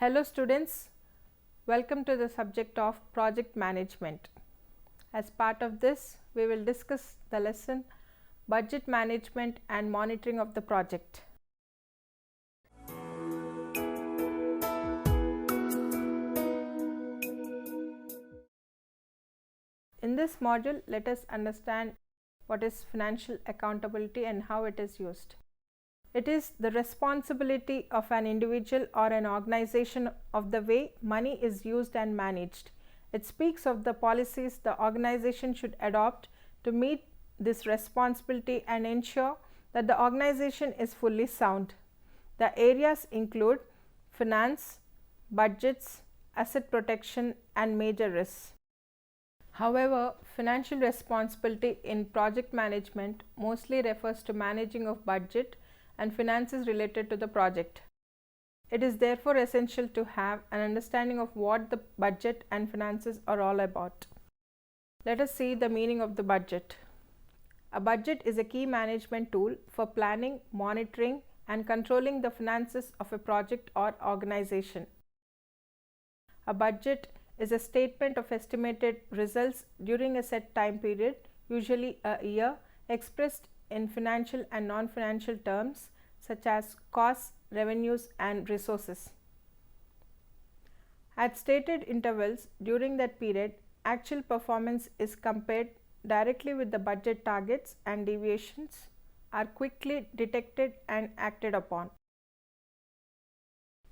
Hello students, welcome to the subject of project management. As part of this, we will discuss the lesson budget management and monitoring of the project. In this module, let us understand what is financial accountability and how it is used. It is the responsibility of an individual or an organization of the way money is used and managed. It speaks of the policies the organization should adopt to meet this responsibility and ensure that the organization is fully sound. The areas include finance, budgets, asset protection, and major risks. However, financial responsibility in project management mostly refers to managing of budget and finances related to the project. It is therefore essential to have an understanding of what the budget and finances are all about. Let us see the meaning of the budget. A budget is a key management tool for planning, monitoring, and controlling the finances of a project or organization. A budget is a statement of estimated results during a set time period, usually a year, expressed in financial and non-financial terms such as costs, revenues, and resources. At stated intervals during that period, actual performance is compared directly with the budget targets, and deviations are quickly detected and acted upon.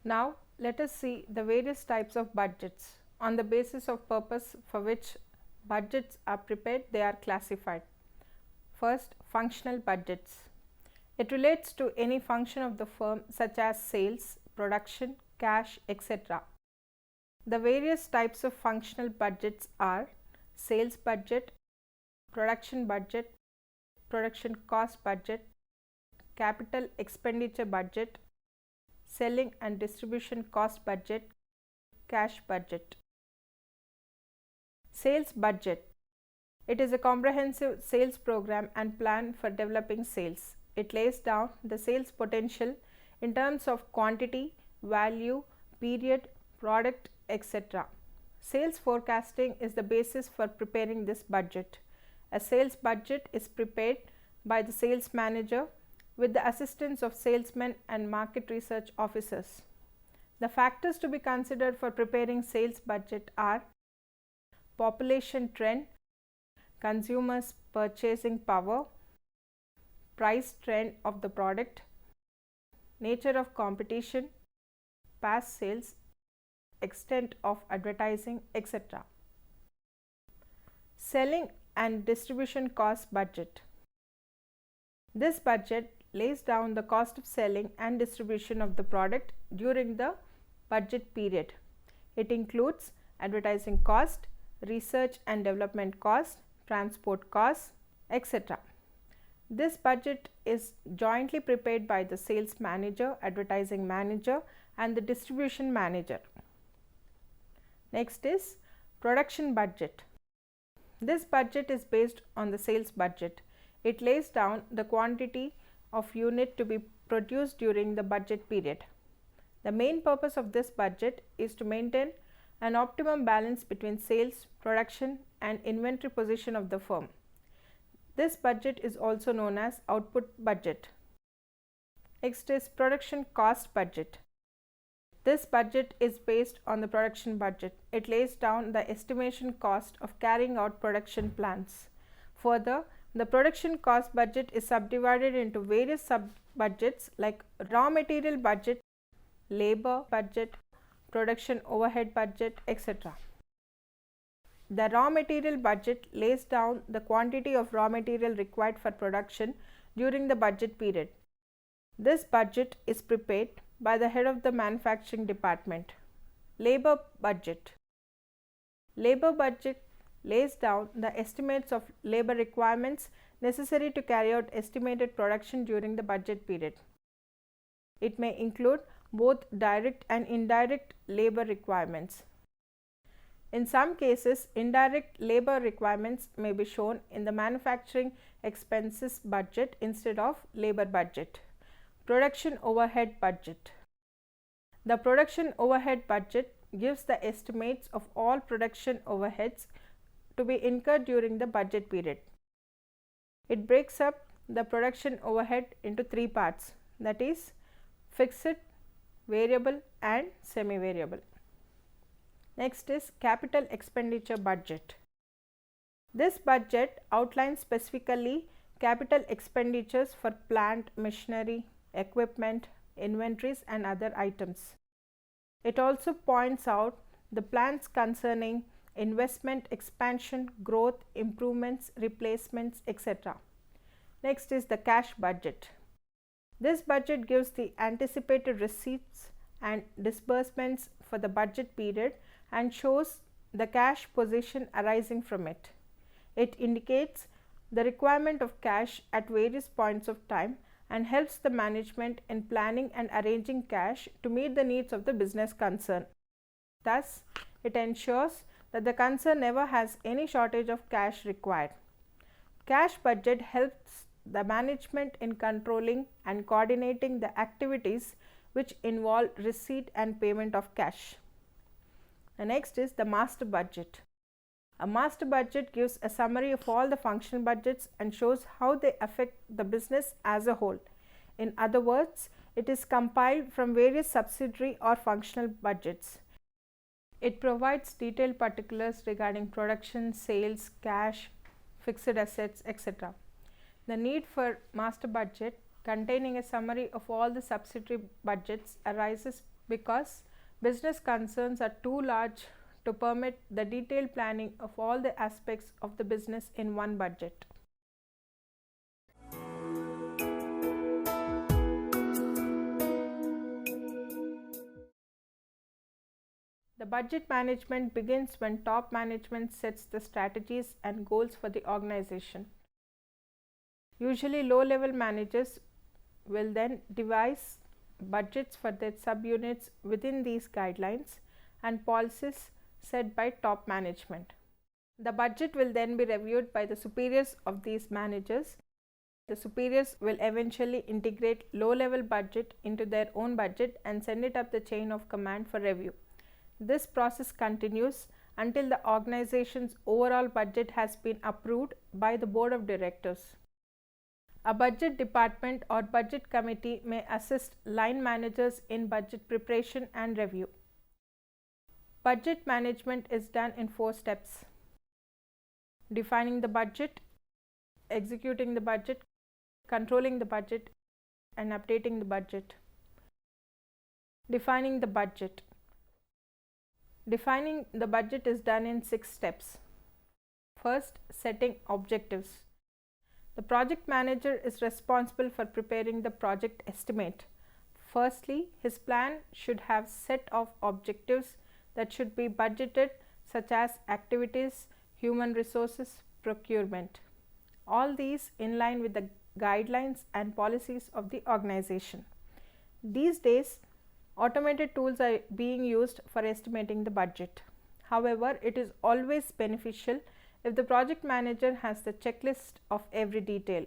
Now, let us see the various types of budgets. On the basis of purpose for which budgets are prepared, they are classified. First, functional budgets. It relates to any function of the firm such as sales, production, cash, etc. The various types of functional budgets are sales budget, production budget, production cost budget, capital expenditure budget, selling and distribution cost budget, cash budget. Sales budget. It is a comprehensive sales program and plan for developing sales. It lays down the sales potential in terms of quantity, value, period, product, etc. Sales forecasting is the basis for preparing this budget. A sales budget is prepared by the sales manager with the assistance of salesmen and market research officers. The factors to be considered for preparing sales budget are population trend, consumers' purchasing power, price trend of the product, nature of competition, past sales, extent of advertising, etc. Selling and distribution cost budget. This budget lays down the cost of selling and distribution of the product during the budget period. It includes advertising cost, research and development cost, transport costs, etc. This budget is jointly prepared by the sales manager, advertising manager, and the distribution manager. Next is production budget. This budget is based on the sales budget. It lays down the quantity of unit to be produced during the budget period. The main purpose of this budget is to maintain an optimum balance between sales, production, and inventory position of the firm. This budget is also known as output budget. Next is production cost budget. This budget is based on the production budget. It lays down the estimation cost of carrying out production plans. Further, the production cost budget is subdivided into various sub-budgets like raw material budget, labor budget, production overhead budget, etc. The raw material budget lays down the quantity of raw material required for production during the budget period. This budget is prepared by the head of the manufacturing department. Labor budget. Labor budget lays down the estimates of labor requirements necessary to carry out estimated production during the budget period. It may include both direct and indirect labor requirements. In some cases, indirect labor requirements may be shown in the manufacturing expenses budget instead of labor budget. Production overhead budget. The production overhead budget gives the estimates of all production overheads to be incurred during the budget period. It breaks up the production overhead into three parts, that is fixed, variable and semi-variable. Next is capital expenditure budget. This budget outlines specifically capital expenditures for plant, machinery, equipment, inventories and other items. It also points out the plans concerning investment, expansion, growth, improvements, replacements, etc. Next is the cash budget. This budget gives the anticipated receipts and disbursements for the budget period and shows the cash position arising from it. It indicates the requirement of cash at various points of time and helps the management in planning and arranging cash to meet the needs of the business concern. Thus, it ensures that the concern never has any shortage of cash required. Cash budget helps the management in controlling and coordinating the activities which involve receipt and payment of cash. The next is the master budget. A master budget gives a summary of all the functional budgets and shows how they affect the business as a whole. In other words, it is compiled from various subsidiary or functional budgets. It provides detailed particulars regarding production, sales, cash, fixed assets, etc. The need for master budget containing a summary of all the subsidiary budgets arises because business concerns are too large to permit the detailed planning of all the aspects of the business in one budget. The budget management begins when top management sets the strategies and goals for the organization. Usually low-level managers will then devise budgets for their subunits within these guidelines and policies set by top management. The budget will then be reviewed by the superiors of these managers. The superiors will eventually integrate low-level budget into their own budget and send it up the chain of command for review. This process continues until the organization's overall budget has been approved by the board of directors. A budget department or budget committee may assist line managers in budget preparation and review. Budget management is done in 4 steps: defining the budget, executing the budget, controlling the budget, and updating the budget. Defining the budget. Defining the budget is done in 6 steps. First, setting objectives. The project manager is responsible for preparing the project estimate. Firstly, his plan should have set of objectives that should be budgeted, such as activities, human resources, procurement. All these in line with the guidelines and policies of the organization. These days, automated tools are being used for estimating the budget. However, it is always beneficial if the project manager has the checklist of every detail.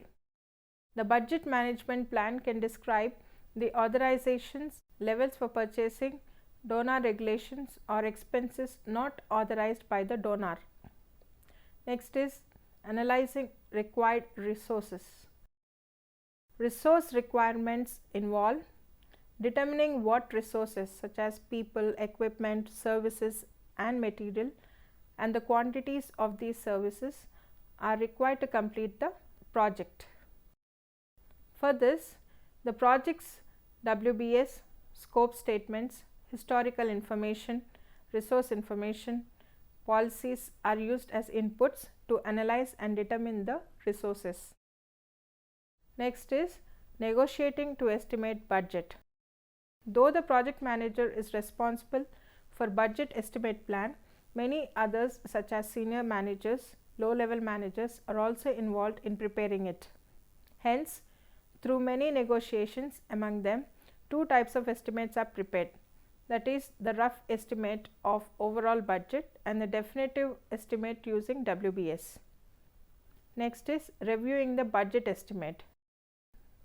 The budget management plan can describe the authorizations, levels for purchasing, donor regulations or expenses not authorized by the donor. Next is analyzing required resources. Resource requirements involve determining what resources such as people, equipment, services and material and the quantities of these services are required to complete the project. For this, the project's WBS, scope statements, historical information, resource information, policies are used as inputs to analyze and determine the resources. Next is negotiating to estimate budget. Though the project manager is responsible for budget estimate plan, many others such as senior managers, low-level managers are also involved in preparing it. Hence, through many negotiations among them, 2 types of estimates are prepared, that is the rough estimate of overall budget and the definitive estimate using WBS. Next is reviewing the budget estimate.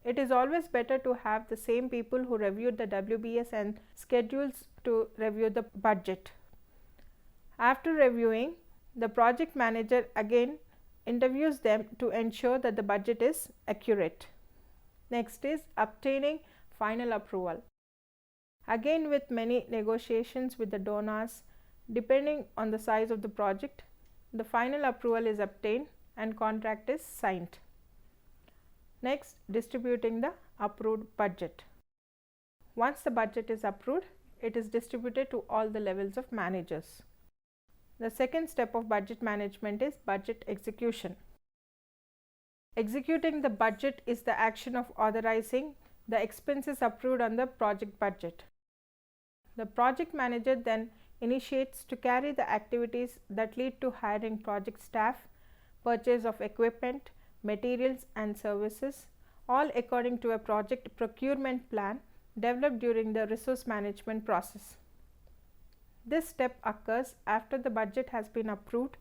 It is always better to have the same people who reviewed the WBS and schedules to review the budget. After reviewing, the project manager again interviews them to ensure that the budget is accurate. Next is obtaining final approval. Again, with many negotiations with the donors, depending on the size of the project, the final approval is obtained and contract is signed. Next, distributing the approved budget. Once the budget is approved, it is distributed to all the levels of managers. The second step of budget management is budget execution. Executing the budget is the action of authorizing the expenses approved on the project budget. The project manager then initiates to carry the activities that lead to hiring project staff, purchase of equipment, materials and services, all according to a project procurement plan developed during the resource management process. This step occurs after the budget has been approved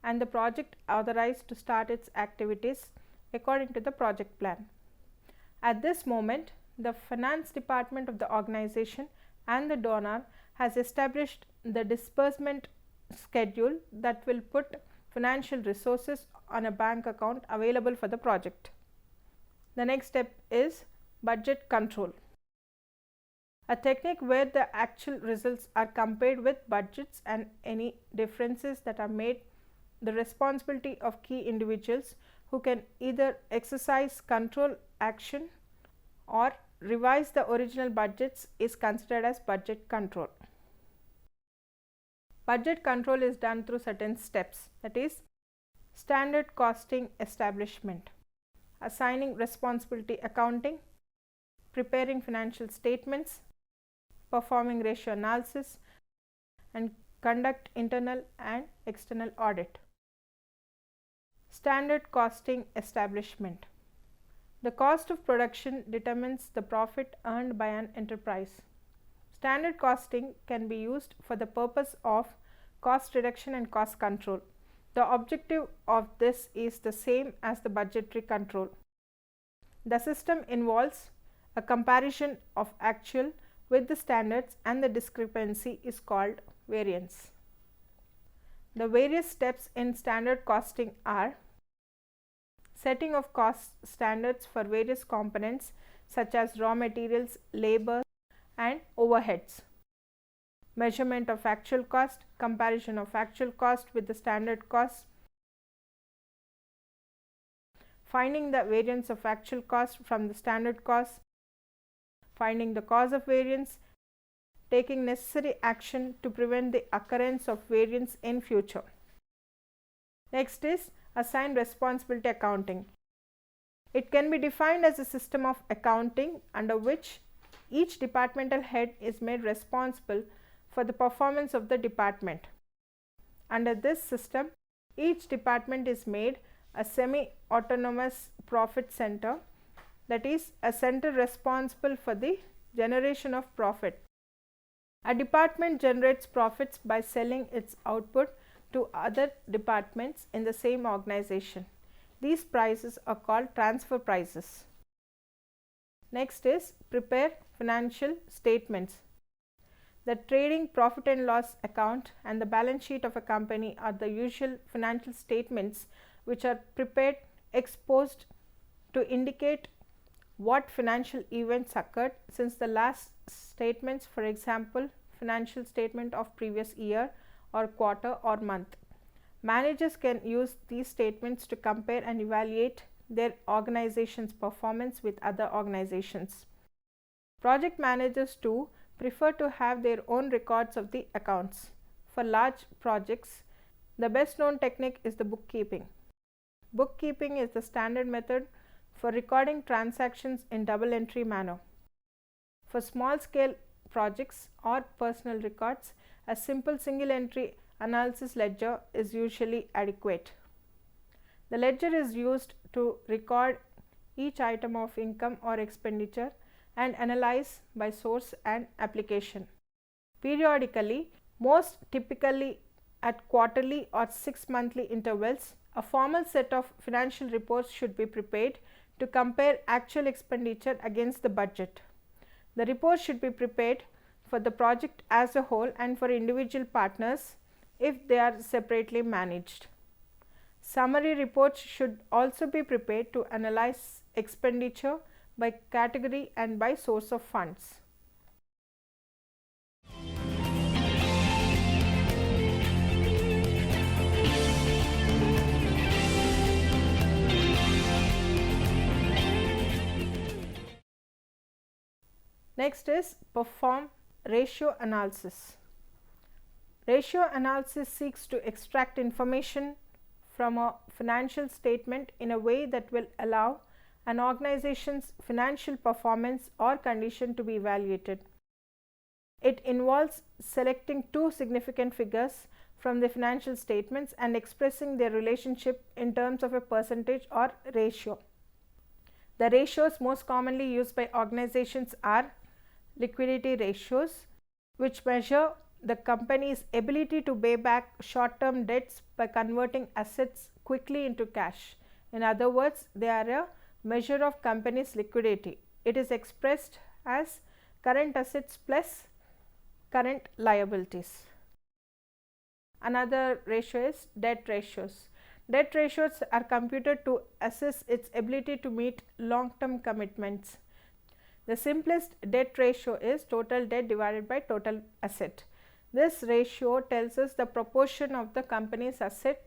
and the project authorized to start its activities according to the project plan. At this moment, the finance department of the organization and the donor has established the disbursement schedule that will put financial resources on a bank account available for the project. The next step is budget control, a technique where the actual results are compared with budgets and any differences that are made the responsibility of key individuals who can either exercise control action or revise the original budgets is considered as budget control. Budget control is done through certain steps, that is standard costing establishment, assigning responsibility accounting, preparing financial statements, performing ratio analysis and conduct internal and external audit. Standard costing establishment. The cost of production determines the profit earned by an enterprise. Standard costing can be used for the purpose of cost reduction and cost control. The objective of this is the same as the budgetary control. The system involves a comparison of actual with the standards and the discrepancy is called variance. The various steps in standard costing are setting of cost standards for various components such as raw materials, labor and overheads, measurement of actual cost, comparison of actual cost with the standard cost, finding the variance of actual cost from the standard cost, finding the cause of variance, taking necessary action to prevent the occurrence of variance in future. Next is assigned responsibility accounting. It can be defined as a system of accounting under which each departmental head is made responsible for the performance of the department. Under this system, each department is made a semi-autonomous profit center, that is a center responsible for the generation of profit. A department generates profits by selling its output to other departments in the same organization. These prices are called transfer prices. Next is prepare financial statements. The trading profit and loss account and the balance sheet of a company are the usual financial statements which are prepared ex post to indicate what financial events occurred since the last statements, for example, financial statement of previous year or quarter or month. Managers can use these statements to compare and evaluate their organization's performance with other organizations. Project managers too prefer to have their own records of the accounts. For large projects, the best known technique is the bookkeeping. Bookkeeping is the standard method for recording transactions in double entry manner. For small scale projects or personal records, a simple single entry analysis ledger is usually adequate. The ledger is used to record each item of income or expenditure and analyze by source and application. Periodically, most typically at quarterly or 6 monthly intervals, a formal set of financial reports should be prepared to compare actual expenditure against the budget. The report should be prepared for the project as a whole and for individual partners if they are separately managed. Summary reports should also be prepared to analyze expenditure by category and by source of funds. Next is perform ratio analysis. Ratio analysis seeks to extract information from a financial statement in a way that will allow an organization's financial performance or condition to be evaluated. It involves selecting two significant figures from the financial statements and expressing their relationship in terms of a percentage or ratio. The ratios most commonly used by organizations are liquidity ratios, which measure the company's ability to pay back short-term debts by converting assets quickly into cash. In other words, they are a measure of company's liquidity. It is expressed as current assets plus current liabilities. Another ratio is debt ratios. Debt ratios are computed to assess its ability to meet long-term commitments. The simplest debt ratio is total debt divided by total asset. This ratio tells us the proportion of the company's asset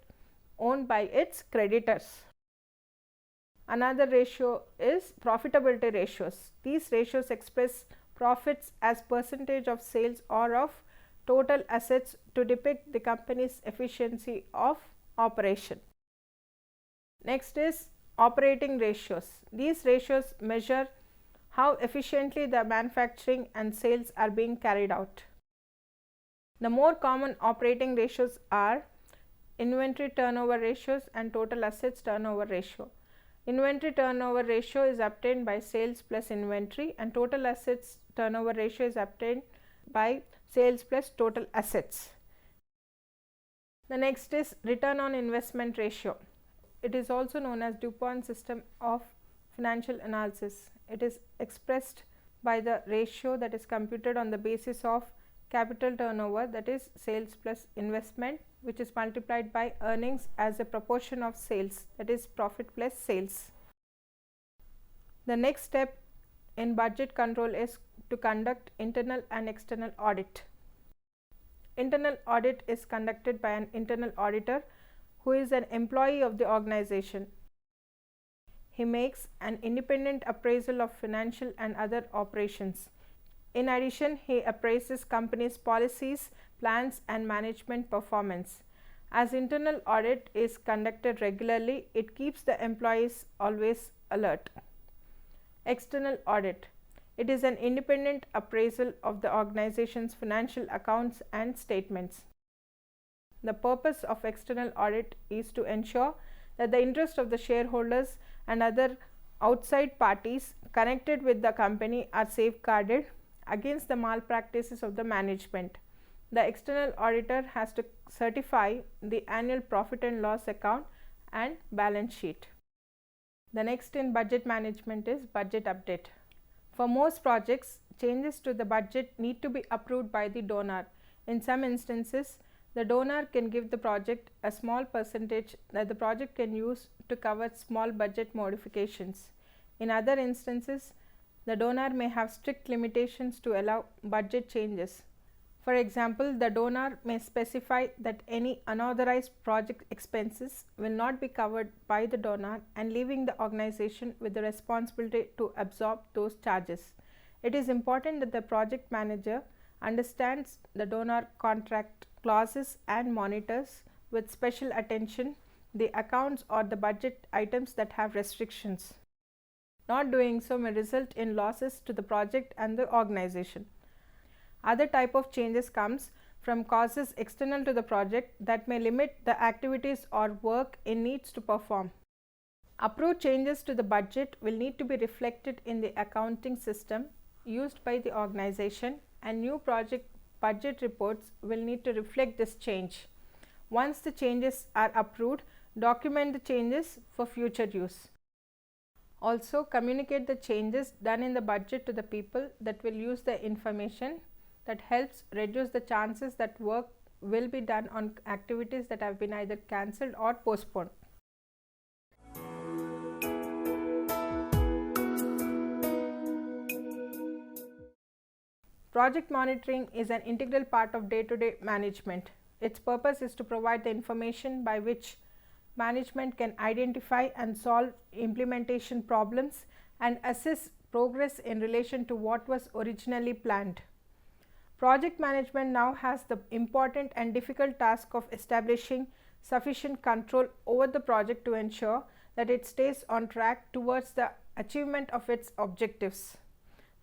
owned by its creditors. Another ratio is profitability ratios. These ratios express profits as percentage of sales or of total assets to depict the company's efficiency of operation. Next is operating ratios. These ratios measure how efficiently the manufacturing and sales are being carried out. The more common operating ratios are inventory turnover ratios and total assets turnover ratio. Inventory turnover ratio is obtained by sales plus inventory, and total assets turnover ratio is obtained by sales plus total assets. The next is return on investment ratio. It is also known as DuPont system of financial analysis. It is expressed by the ratio that is computed on the basis of capital turnover, that is sales plus investment, which is multiplied by earnings as a proportion of sales, that is profit plus sales. The next step in budget control is to conduct internal and external audit. Internal audit is conducted by an internal auditor who is an employee of the organization. He makes an independent appraisal of financial and other operations. In addition, he appraises company's policies, plans and management performance. As internal audit is conducted regularly, it keeps the employees always alert. External audit. It is an independent appraisal of the organization's financial accounts and statements. The purpose of external audit is to ensure that the interest of the shareholders and other outside parties connected with the company are safeguarded against the malpractices of the management. The external auditor has to certify the annual profit and loss account and balance sheet. The next in budget management is budget update. For most projects, changes to the budget need to be approved by the donor. In some instances, the donor can give the project a small percentage that the project can use to cover small budget modifications. In other instances, the donor may have strict limitations to allow budget changes. For example, the donor may specify that any unauthorized project expenses will not be covered by the donor and leaving the organization with the responsibility to absorb those charges. It is important that the project manager understands the donor contract clauses and monitors with special attention the accounts or the budget items that have restrictions. Not doing so may result in losses to the project and the organization. Other type of changes comes from causes external to the project that may limit the activities or work it needs to perform. Approved changes to the budget will need to be reflected in the accounting system used by the organization, and new project budget reports will need to reflect this change. Once the changes are approved, document the changes for future use. Also, communicate the changes done in the budget to the people that will use the information. That helps reduce the chances that work will be done on activities that have been either cancelled or postponed. Project monitoring is an integral part of day-to-day management. Its purpose is to provide the information by which management can identify and solve implementation problems and assess progress in relation to what was originally planned. Project management now has the important and difficult task of establishing sufficient control over the project to ensure that it stays on track towards the achievement of its objectives.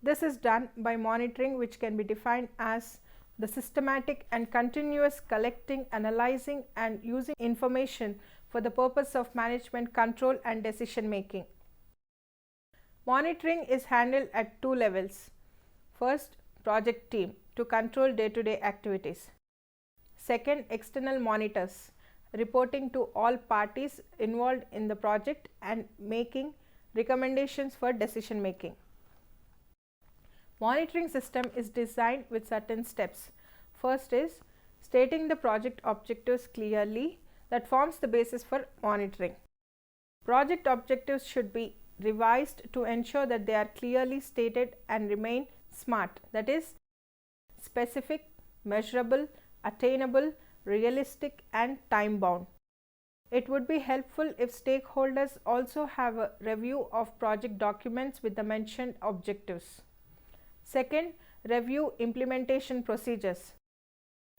This is done by monitoring, which can be defined as the systematic and continuous collecting, analyzing and using information for the purpose of management control and decision making. Monitoring is handled at two levels. First, project team to control day-to-day activities. Second, external monitors reporting to all parties involved in the project and making recommendations for decision making. Monitoring system is designed with certain steps. First is stating the project objectives clearly. That forms the basis for monitoring. Project objectives should be revised to ensure that they are clearly stated and remain SMART, that is specific, measurable, attainable, realistic and time bound. It would be helpful if stakeholders also have a review of project documents with the mentioned objectives. Second, review implementation procedures.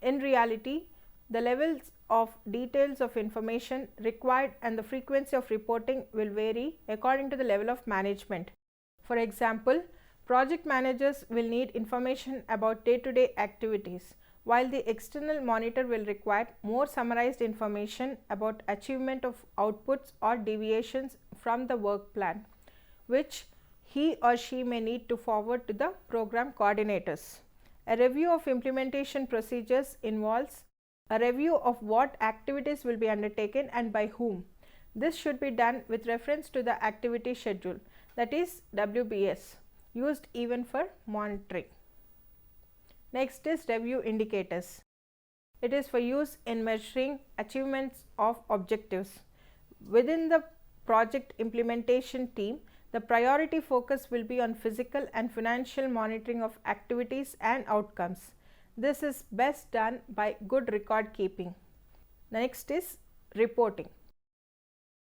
In reality, the levels of details of information required and the frequency of reporting will vary according to the level of management. For example, project managers will need information about day-to-day activities, while the external monitor will require more summarized information about achievement of outputs or deviations from the work plan, which he or she may need to forward to the program coordinators. A review of implementation procedures involves a review of what activities will be undertaken and by whom. This should be done with reference to the activity schedule, that is WBS, used even for monitoring. Next is review indicators. It is for use in measuring achievements of objectives. Within the project implementation team, the priority focus will be on physical and financial monitoring of activities and outcomes. This is best done by good record keeping. Next is reporting.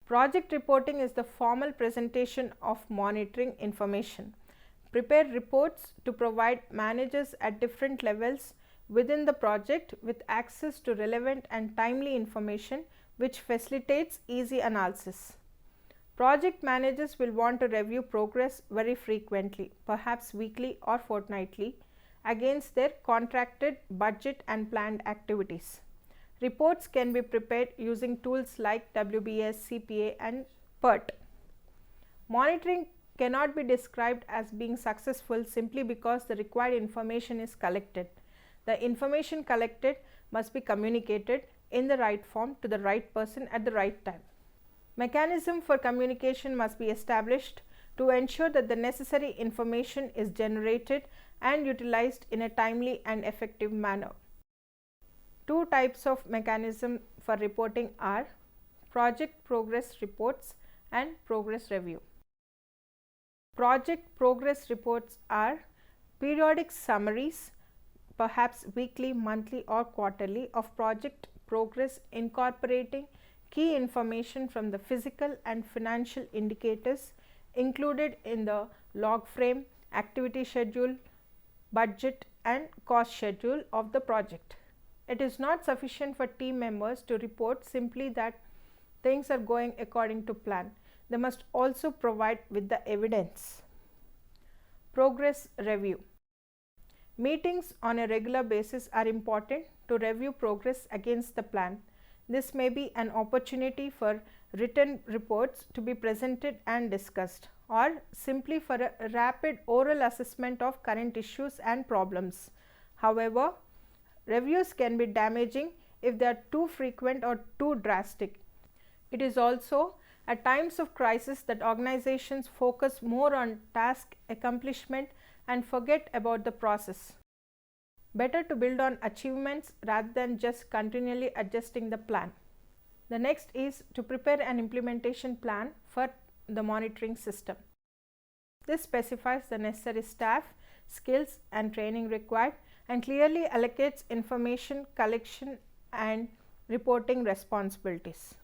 Project reporting is the formal presentation of monitoring information. Prepare reports to provide managers at different levels within the project with access to relevant and timely information, which facilitates easy analysis. Project managers will want to review progress very frequently, perhaps weekly or fortnightly, against their contracted budget and planned activities. Reports can be prepared using tools like WBS, CPA and PERT. Monitoring cannot be described as being successful simply because the required information is collected. The information collected must be communicated in the right form to the right person at the right time. Mechanism for communication must be established to ensure that the necessary information is generated and utilized in a timely and effective manner. Two types of mechanism for reporting are project progress reports and progress review. Project progress reports are periodic summaries, perhaps weekly, monthly or quarterly, of project progress incorporating key information from the physical and financial indicators included in the log frame, activity schedule, budget and cost schedule of the project. It is not sufficient for team members to report simply that things are going according to plan. They must also provide with the evidence. Progress review. Meetings on a regular basis are important to review progress against the plan. This may be an opportunity for written reports to be presented and discussed, or simply for a rapid oral assessment of current issues and problems. However, reviews can be damaging if they are too frequent or too drastic. It is also At times of crisis, that organizations focus more on task accomplishment and forget about the process. Better to build on achievements rather than just continually adjusting the plan. The next is to prepare an implementation plan for the monitoring system. This specifies the necessary staff, skills and training required and clearly allocates information collection and reporting responsibilities.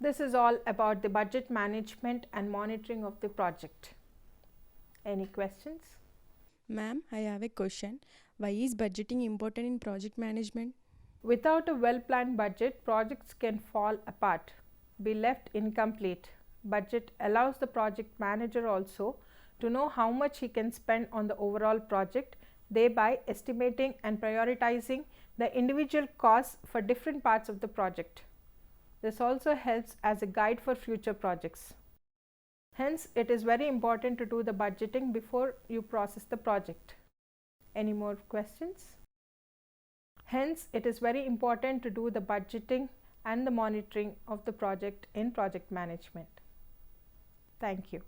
This is all about the budget management and monitoring of the project. Any questions? Ma'am, I have a question. Why is budgeting important in project management? Without a well-planned budget, projects can fall apart, be left incomplete. Budget allows the project manager also to know how much he can spend on the overall project, thereby estimating and prioritizing the individual costs for different parts of the project. This also helps as a guide for future projects. Hence, it is very important to do the budgeting before you process the project. Any more questions? Hence, it is very important to do the budgeting and the monitoring of the project in project management. Thank you.